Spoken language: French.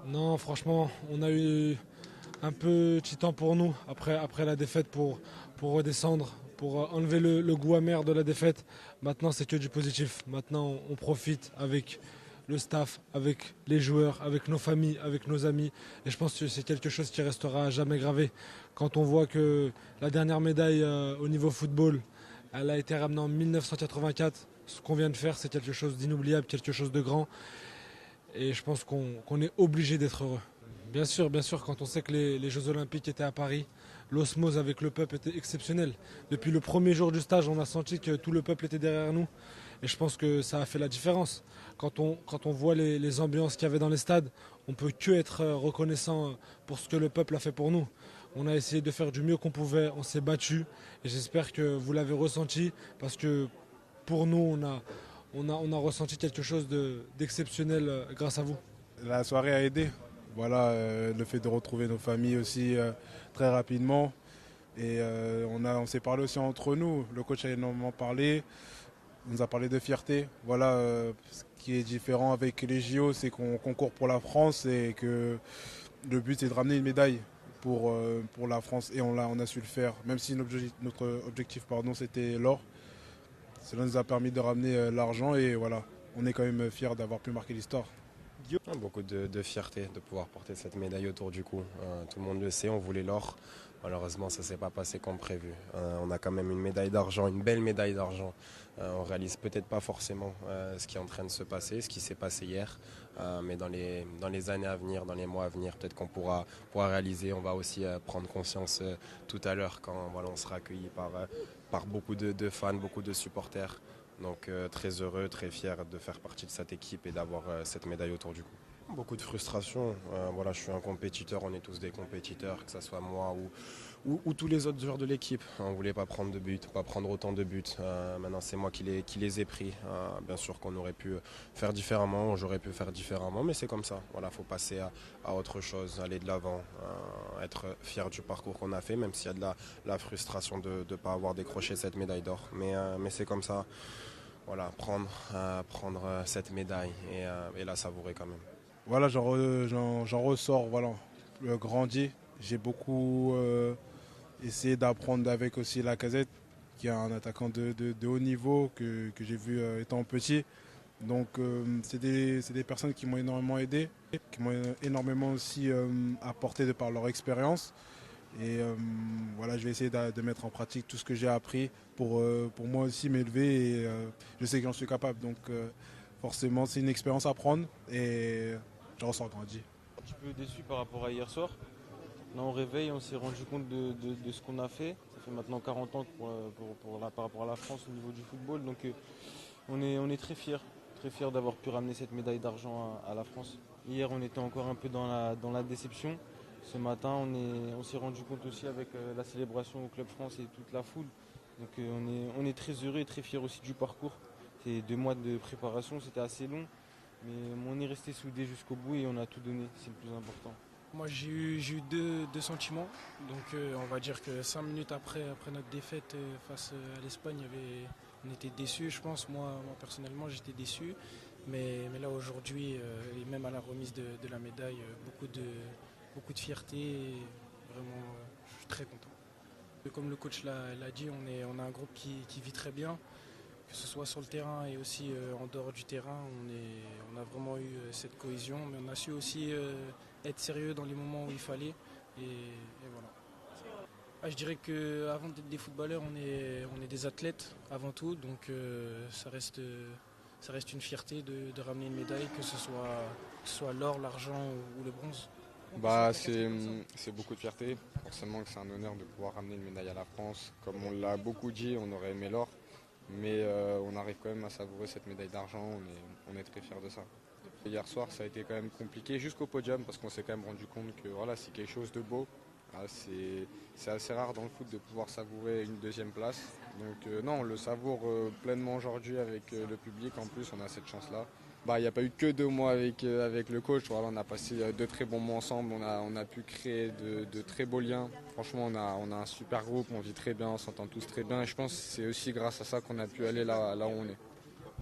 Non, franchement, on a eu un peu de temps pour nous après la défaite pour redescendre, pour enlever le goût amer de la défaite. Maintenant, c'est que du positif. Maintenant, on profite avec le staff, avec les joueurs, avec nos familles, avec nos amis. Et je pense que c'est quelque chose qui restera à jamais gravé. Quand on voit que la dernière médaille au niveau football, elle a été ramenée en 1984. Ce qu'on vient de faire, c'est quelque chose d'inoubliable, quelque chose de grand. Et je pense qu'on est obligé d'être heureux. Bien sûr, quand on sait que les Jeux Olympiques étaient à Paris, l'osmose avec le peuple était exceptionnelle. Depuis le premier jour du stage, on a senti que tout le peuple était derrière nous. Et je pense que ça a fait la différence. Quand on voit les ambiances qu'il y avait dans les stades, on peut que être reconnaissant pour ce que le peuple a fait pour nous. On a essayé de faire du mieux qu'on pouvait, on s'est battu. Et j'espère que vous l'avez ressenti parce que pour nous, on a ressenti quelque chose d'exceptionnel grâce à vous. La soirée a aidé. Voilà, le fait de retrouver nos familles aussi très rapidement. Et on s'est parlé aussi entre nous. Le coach a énormément parlé. Il nous a parlé de fierté. Voilà, ce qui est différent avec les JO, c'est qu'on concourt pour la France et que le but c'est de ramener une médaille pour la France. Et on a su le faire. Même si notre objectif c'était l'or. Cela nous a permis de ramener l'argent et voilà, on est quand même fiers d'avoir pu marquer l'histoire. Beaucoup de fierté de pouvoir porter cette médaille autour du cou. Tout le monde le sait, on voulait l'or. Malheureusement, ça ne s'est pas passé comme prévu. On a quand même une médaille d'argent, une belle médaille d'argent. On réalise peut-être pas forcément ce qui est en train de se passer, ce qui s'est passé hier. Mais dans les années à venir, dans les mois à venir, peut-être qu'on pourra réaliser. On va aussi prendre conscience tout à l'heure quand voilà, on sera accueilli par beaucoup de fans, beaucoup de supporters. Donc très heureux, très fier de faire partie de cette équipe et d'avoir cette médaille autour du cou. Beaucoup de frustration. Voilà, je suis un compétiteur, on est tous des compétiteurs, que ce soit moi ou tous les autres joueurs de l'équipe. On ne voulait pas prendre de buts, pas prendre autant de buts. Maintenant, c'est moi qui les ai pris. Bien sûr qu'on aurait pu faire différemment, j'aurais pu faire différemment, mais c'est comme ça. Voilà, faut passer à autre chose, aller de l'avant, être fier du parcours qu'on a fait, même s'il y a de la frustration de ne pas avoir décroché cette médaille d'or. Mais c'est comme ça. Voilà, prendre cette médaille et la savourer quand même. Voilà, j'en ressors, voilà, grandi. J'ai beaucoup essayé d'apprendre avec aussi Lacazette, qui est un attaquant de haut niveau que j'ai vu étant petit. Donc c'est des personnes qui m'ont énormément aidé, qui m'ont énormément aussi apporté de par leur expérience. Et voilà, je vais essayer de mettre en pratique tout ce que j'ai appris pour moi aussi m'élever. Et je sais que j'en suis capable. Donc forcément, c'est une expérience à prendre et je ressors grandi. Un petit peu déçu par rapport à hier soir. Là, on réveille, on s'est rendu compte de ce qu'on a fait. Ça fait maintenant 40 ans par rapport à la France au niveau du football. Donc on est très fiers d'avoir pu ramener cette médaille d'argent à la France. Hier, on était encore un peu dans la déception. Ce matin, on s'est rendu compte aussi avec la célébration au Club France et toute la foule. Donc on est très heureux et très fiers aussi du parcours. C'est 2 mois de préparation, c'était assez long. Mais on est resté soudés jusqu'au bout et on a tout donné, c'est le plus important. Moi j'ai eu deux sentiments. Donc on va dire que 5 minutes après notre défaite face à l'Espagne, on était déçus, je pense. Moi personnellement j'étais déçu. Mais là aujourd'hui, et même à la remise de la médaille, beaucoup de fierté et vraiment je suis très content. Comme le coach l'a dit, on a un groupe qui vit très bien, que ce soit sur le terrain et aussi en dehors du terrain. On a vraiment eu cette cohésion, mais on a su aussi être sérieux dans les moments où il fallait. Et voilà. Je dirais qu'avant d'être des footballeurs, on est des athlètes avant tout, donc ça reste une fierté de ramener une médaille, que ce soit l'or, l'argent ou le bronze. C'est beaucoup de fierté. Forcément que c'est un honneur de pouvoir ramener une médaille à la France. Comme on l'a beaucoup dit, on aurait aimé l'or. Mais on arrive quand même à savourer cette médaille d'argent. On est très fiers de ça. Hier soir, ça a été quand même compliqué jusqu'au podium parce qu'on s'est quand même rendu compte que voilà, c'est quelque chose de beau. C'est assez rare dans le foot de pouvoir savourer une deuxième place. Donc non, on le savoure pleinement aujourd'hui avec le public. En plus, on a cette chance-là. Il n'y a pas eu que 2 mois avec le coach. Voilà, on a passé 2 très bons mois ensemble. On a pu créer de très beaux liens. Franchement, on a un super groupe. On vit très bien, on s'entend tous très bien. Et je pense que c'est aussi grâce à ça qu'on a pu aller là où on est.